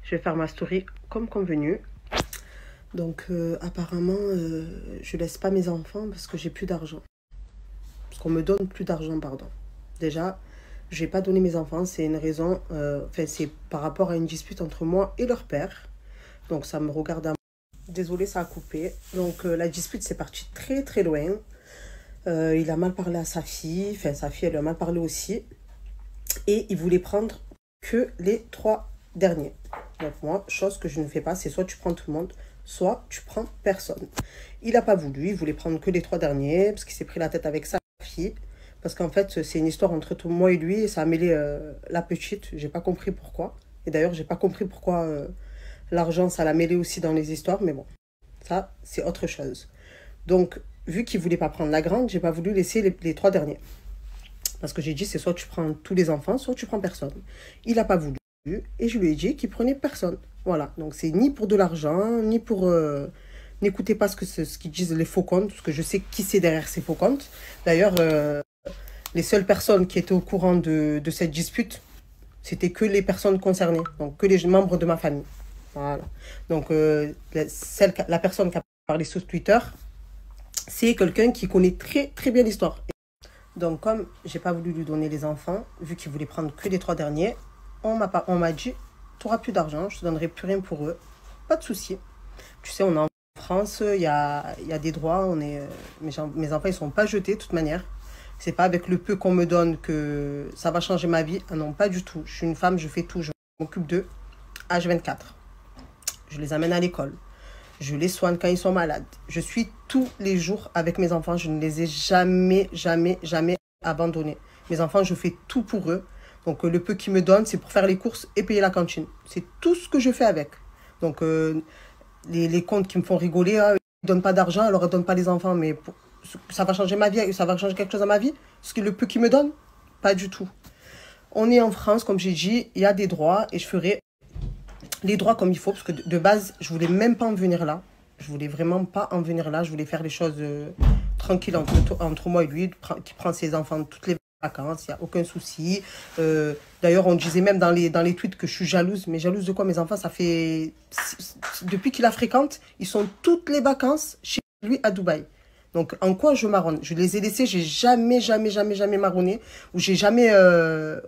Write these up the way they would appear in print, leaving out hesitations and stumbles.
Je vais faire ma story comme convenu. Donc apparemment, je laisse pas mes enfants parce que j'ai plus d'argent. Parce qu'on me donne plus d'argent, pardon. Déjà, je vais pas donner mes enfants, c'est une raison, c'est par rapport à une dispute entre moi et leur père. Donc ça me regarde à moi. Désolée, ça a coupé. Donc la dispute, c'est parti très très loin. Il a mal parlé à sa fille, sa fille, elle lui a mal parlé aussi. Et il voulait prendre que les 3 derniers. Donc moi, chose que je ne fais pas, c'est soit tu prends tout le monde, soit tu prends personne. Il n'a pas voulu, il voulait prendre que les 3 derniers, parce qu'il s'est pris la tête avec sa fille. Parce qu'en fait, c'est une histoire entre moi et lui, et ça a mêlé la petite. J'ai pas compris pourquoi. Et d'ailleurs, j'ai pas compris pourquoi l'argent, ça l'a mêlé aussi dans les histoires, mais bon, ça, c'est autre chose. Donc, vu qu'il voulait pas prendre la grande, j'ai pas voulu laisser les 3 derniers. Parce que j'ai dit, c'est soit tu prends tous les enfants, soit tu prends personne. Il n'a pas voulu. Et je lui ai dit qu'il prenait personne. Voilà. Donc, c'est ni pour de l'argent, ni pour... N'écoutez pas ce qu'ils disent les faux comptes, parce que je sais qui c'est derrière ces faux comptes. D'ailleurs, les seules personnes qui étaient au courant de cette dispute, c'était que les personnes concernées. Donc, que les membres de ma famille. Voilà. Donc, la personne qui a parlé sur Twitter, c'est quelqu'un qui connaît très, très bien l'histoire. Donc, comme j'ai pas voulu lui donner les enfants, vu qu'il voulait prendre que les 3 derniers, on m'a dit, tu n'auras plus d'argent, je te donnerai plus rien pour eux. Pas de souci. Tu sais, on est en France, il y a des droits, mes enfants, ils sont pas jetés de toute manière. C'est pas avec le peu qu'on me donne que ça va changer ma vie. Ah non, pas du tout. Je suis une femme, je fais tout, je m'occupe d'eux. H24. Je les amène à l'école. Je les soigne quand ils sont malades. Je suis tous les jours avec mes enfants. Je ne les ai jamais, jamais, jamais abandonnés. Mes enfants, je fais tout pour eux. Donc, le peu qu'ils me donnent, c'est pour faire les courses et payer la cantine. C'est tout ce que je fais avec. Donc, les comptes qui me font rigoler, ils ne donnent pas d'argent, alors ils ne donnent pas les enfants. Mais ça va changer ma vie, ça va changer quelque chose à ma vie. Parce que le peu qu'ils me donnent, pas du tout. On est en France, comme j'ai dit, il y a des droits et je ferai les droits comme il faut, parce que de base, je voulais même pas en venir là. Je voulais vraiment pas en venir là. Je voulais faire les choses tranquilles entre moi et lui, qui prend ses enfants toutes les vacances, il n'y a aucun souci. D'ailleurs, on disait même dans les tweets que je suis jalouse. Mais jalouse de quoi? Mes enfants, ça fait... Depuis qu'il la fréquente, ils sont toutes les vacances chez lui à Dubaï. Donc, en quoi je marronne? Je les ai laissés, j'ai jamais, jamais, jamais, jamais marronné, ou j'ai jamais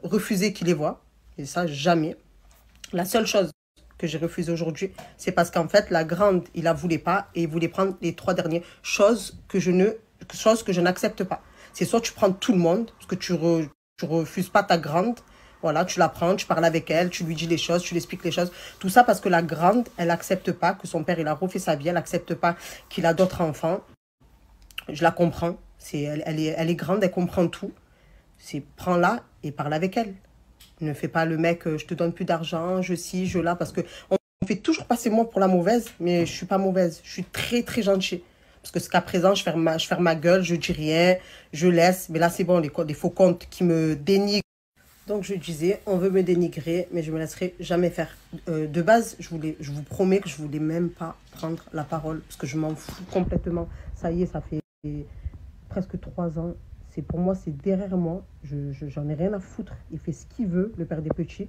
refusé qu'ils les voient. Et ça, jamais. La seule chose que j'ai refusé aujourd'hui, c'est parce qu'en fait, la grande, il la voulait pas et il voulait prendre les 3 derniers. Chose que je n'accepte pas. C'est soit tu prends tout le monde, parce que tu refuses pas ta grande. Voilà, tu la prends, tu parles avec elle, tu lui dis les choses, tu lui expliques les choses. Tout ça parce que la grande, elle n'accepte pas que son père, il a refait sa vie. Elle n'accepte pas qu'il a d'autres enfants. Je la comprends. Elle est grande, elle comprend tout. C'est prends-la et parle avec elle. Ne fais pas le mec, je te donne plus d'argent, je ci, je là, parce que on fait toujours passer moi pour la mauvaise, mais je suis pas mauvaise. Je suis très, très gentille. Parce que jusqu'à présent, je ferme ma gueule, je dis rien, je laisse. Mais là, c'est bon, les faux comptes qui me dénigrent. Donc, je disais, on veut me dénigrer, mais je me laisserai jamais faire. De base, je vous promets que je voulais même pas prendre la parole, parce que je m'en fous complètement. Ça y est, ça fait presque 3 ans. Pour moi, c'est derrière moi. J'en ai rien à foutre. Il fait ce qu'il veut, le père des petits.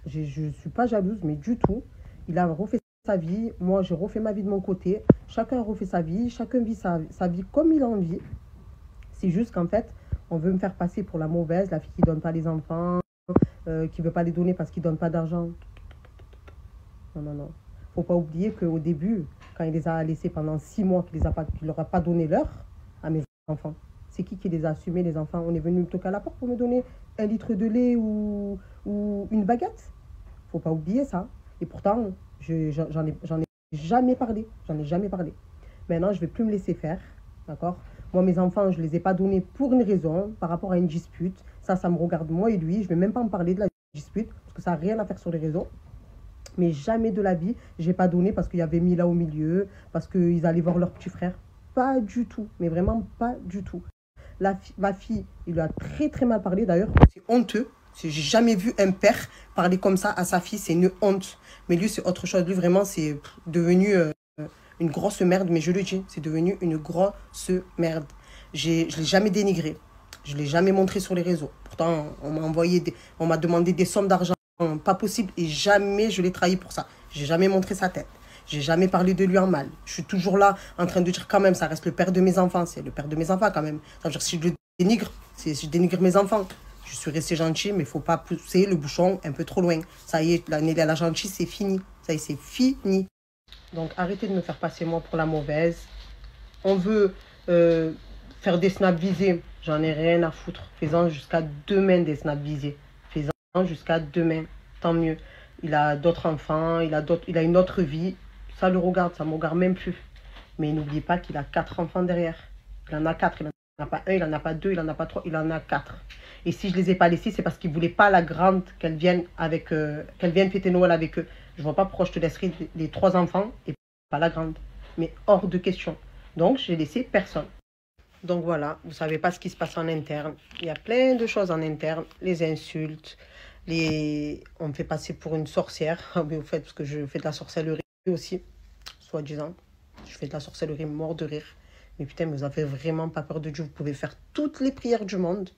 Je ne suis pas jalouse, mais du tout. Il a refait sa vie. Moi, j'ai refait ma vie de mon côté. Chacun a refait sa vie. Chacun vit sa vie comme il a envie. C'est juste qu'en fait, on veut me faire passer pour la mauvaise, la fille qui ne donne pas les enfants, qui ne veut pas les donner parce qu'il ne donne pas d'argent. Non, non, non. Faut pas oublier qu'au début, quand il les a laissés pendant 6 mois, qu'il ne leur a pas donné l'heure à mes enfants, c'est qui les a assumés, les enfants? On est venu me toquer à la porte pour me donner 1 litre de lait ou une baguette. Faut pas oublier ça. Et pourtant, j'en ai jamais parlé. J'en ai jamais parlé. Maintenant, je vais plus me laisser faire. D'accord? Moi, mes enfants, je les ai pas donnés pour une raison, par rapport à une dispute. Ça me regarde moi et lui. Je vais même pas en parler de la dispute, parce que ça n'a rien à faire sur les réseaux. Mais jamais de la vie, j'ai pas donné parce qu'il y avait Mila au milieu, parce qu'ils allaient voir leur petit frère. Pas du tout. Mais vraiment pas du tout. Ma fille, il lui a très très mal parlé. D'ailleurs, c'est honteux. J'ai jamais vu un père parler comme ça à sa fille. C'est une honte. Mais lui, c'est autre chose. Lui, vraiment, c'est devenu une grosse merde. Mais je le dis, c'est devenu une grosse merde. Je ne l'ai jamais dénigré. Je ne l'ai jamais montré sur les réseaux. Pourtant, on m'a demandé des sommes d'argent pas possible et jamais je l'ai trahi pour ça. J'ai jamais montré sa tête. J'ai jamais parlé de lui en mal. Je suis toujours là en train de dire quand même, ça reste le père de mes enfants. C'est le père de mes enfants quand même. Ça veut dire que si je le dénigre, si je dénigre mes enfants. Je suis restée gentille, mais il ne faut pas pousser le bouchon un peu trop loin. Ça y est, l'année de la gentille, c'est fini. Ça y est, c'est fini. Donc arrêtez de me faire passer moi pour la mauvaise. On veut faire des snaps visés. J'en ai rien à foutre. Fais-en jusqu'à demain des snaps visés. Fais-en jusqu'à demain. Tant mieux. Il a d'autres enfants, il a une autre vie. Ça le regarde, ça ne me regarde même plus. Mais n'oubliez pas qu'il a 4 enfants derrière. Il en a 4. Il n'en a pas un, il n'en a pas 2, il n'en a pas 3, il en a 4. Et si je ne les ai pas laissés, c'est parce qu'ils ne voulaient pas la grande qu'elle vienne fêter Noël avec eux. Je ne vois pas pourquoi je te laisserai les 3 enfants et pas la grande. Mais hors de question. Donc, j'ai laissé personne. Donc voilà, vous ne savez pas ce qui se passe en interne. Il y a plein de choses en interne. Les insultes, on me fait passer pour une sorcière. Mais au fait, parce que je fais de la sorcellerie aussi, soi-disant. Je fais de la sorcellerie mort de rire. Mais putain, vous avez vraiment pas peur de Dieu. Vous pouvez faire toutes les prières du monde.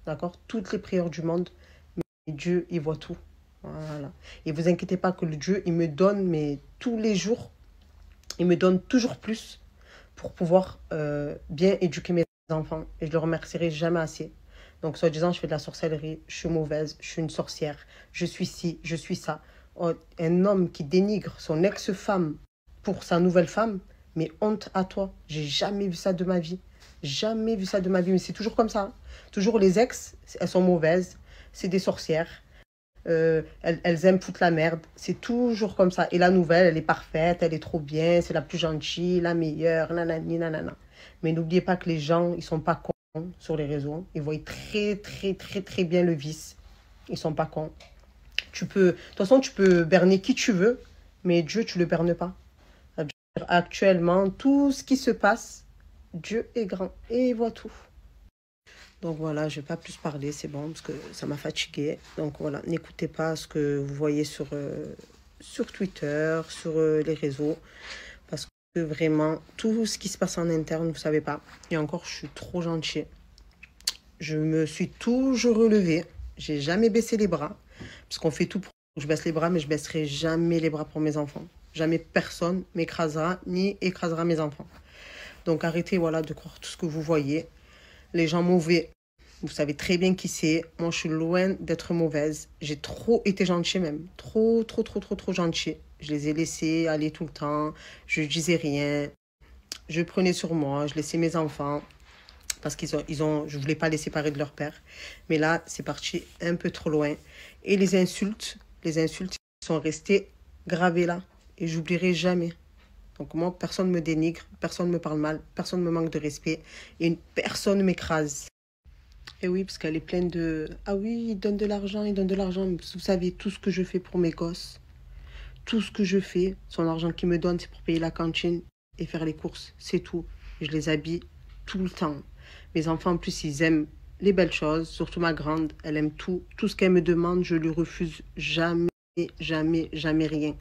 D'accord? Toutes les prières du monde. Mais Dieu, il voit tout. Voilà. Et vous inquiétez pas que le Dieu, il me donne, mais tous les jours, il me donne toujours plus pour pouvoir bien éduquer mes enfants. Et je le remercierai jamais assez. Donc, soi-disant, je fais de la sorcellerie, je suis mauvaise, je suis une sorcière, je suis ci, je suis ça. Oh, un homme qui dénigre son ex-femme pour sa nouvelle femme, mais honte à toi. J'ai jamais vu ça de ma vie. Jamais vu ça de ma vie. Mais c'est toujours comme ça. Hein. Toujours les ex, elles sont mauvaises. C'est des sorcières. Elles aiment foutre la merde. C'est toujours comme ça. Et la nouvelle, elle est parfaite, elle est trop bien, c'est la plus gentille, la meilleure, nanani, nanana. Mais n'oubliez pas que les gens, ils sont pas cons sur les réseaux. Ils voient très, très, très, très bien le vice. Ils sont pas cons. De toute façon, tu peux berner qui tu veux, mais Dieu, tu le bernes pas. Actuellement, tout ce qui se passe, Dieu est grand et il voit tout. Donc voilà, je ne vais pas plus parler, c'est bon, parce que ça m'a fatiguée. Donc voilà, n'écoutez pas ce que vous voyez sur Twitter, sur les réseaux, parce que vraiment, tout ce qui se passe en interne, vous ne savez pas. Et encore, je suis trop gentille. Je me suis toujours relevée, j'ai jamais baissé les bras, parce qu'on fait tout pour que je baisse les bras, mais je ne baisserai jamais les bras pour mes enfants. Jamais personne m'écrasera, ni écrasera mes enfants. Donc arrêtez voilà, de croire tout ce que vous voyez. Les gens mauvais, vous savez très bien qui c'est. Moi, je suis loin d'être mauvaise. J'ai trop été gentille même. Trop gentille. Je les ai laissés aller tout le temps. Je ne disais rien. Je prenais sur moi. Je laissais mes enfants. Parce je ne voulais pas les séparer de leur père. Mais là, c'est parti un peu trop loin. Et les insultes sont restées gravées là. Et j'oublierai jamais. Donc moi, personne ne me dénigre, personne ne me parle mal, personne ne me manque de respect et personne ne m'écrase. Et oui, parce qu'elle est pleine de... Ah oui, il donne de l'argent, il donne de l'argent. Vous savez, tout ce que je fais pour mes gosses, tout ce que je fais, son argent qu'il me donne, c'est pour payer la cantine et faire les courses. C'est tout. Je les habille tout le temps. Mes enfants, en plus, ils aiment les belles choses, surtout ma grande. Elle aime tout. Tout ce qu'elle me demande, je lui refuse jamais, jamais, jamais rien.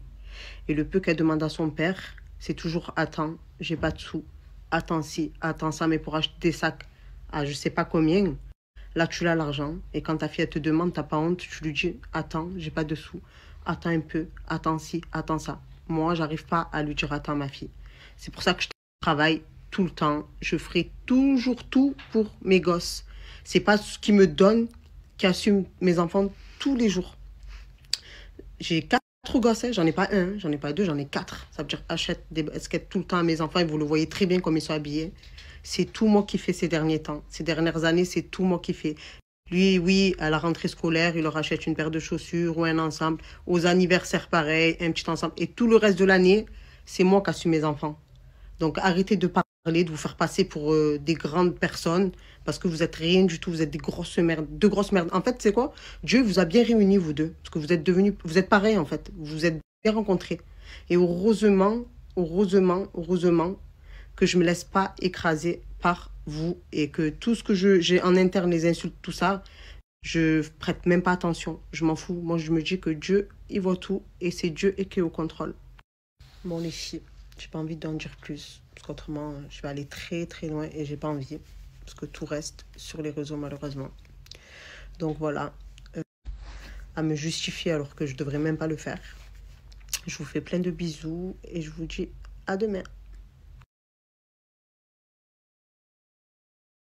Et le peu qu'elle demande à son père... C'est toujours attends, j'ai pas de sous. Attends ci, attends ça, mais pour acheter des sacs à je sais pas combien, là tu as l'argent. Et quand ta fille elle te demande, t'as pas honte, tu lui dis attends, j'ai pas de sous. Attends un peu, attends ci, attends ça. Moi, j'arrive pas à lui dire attends ma fille. C'est pour ça que je travaille tout le temps. Je ferai toujours tout pour mes gosses. C'est pas ce qui me donne qui assume mes enfants tous les jours. J'ai 4 gosses, j'en ai pas un, j'en ai pas 2, j'en ai 4. Ça veut dire achète des baskets tout le temps à mes enfants et vous le voyez très bien comme ils sont habillés. C'est tout moi qui fais ces derniers temps. Ces dernières années, c'est tout moi qui fais. Lui, oui, à la rentrée scolaire, il leur achète une paire de chaussures ou un ensemble. Aux anniversaires, pareil, un petit ensemble. Et tout le reste de l'année, c'est moi qui assume mes enfants. Donc arrêtez de parler, de vous faire passer pour des grandes personnes parce que vous êtes rien du tout, vous êtes des grosses merdes, deux grosses merdes. En fait, c'est quoi? Dieu vous a bien réunis, vous deux, parce que vous êtes pareils en fait, vous vous êtes bien rencontrés. Et heureusement que je me laisse pas écraser par vous et que tout ce que j'ai en interne, les insultes, tout ça, je prête même pas attention. Je m'en fous. Moi, je me dis que Dieu, il voit tout et c'est Dieu qui est au contrôle. Bon, les filles, j'ai pas envie d'en dire plus parce qu'autrement, je vais aller très très loin et j'ai pas envie parce que tout reste sur les réseaux malheureusement. Donc voilà. à me justifier alors que je devrais même pas le faire. Je vous fais plein de bisous et je vous dis à demain.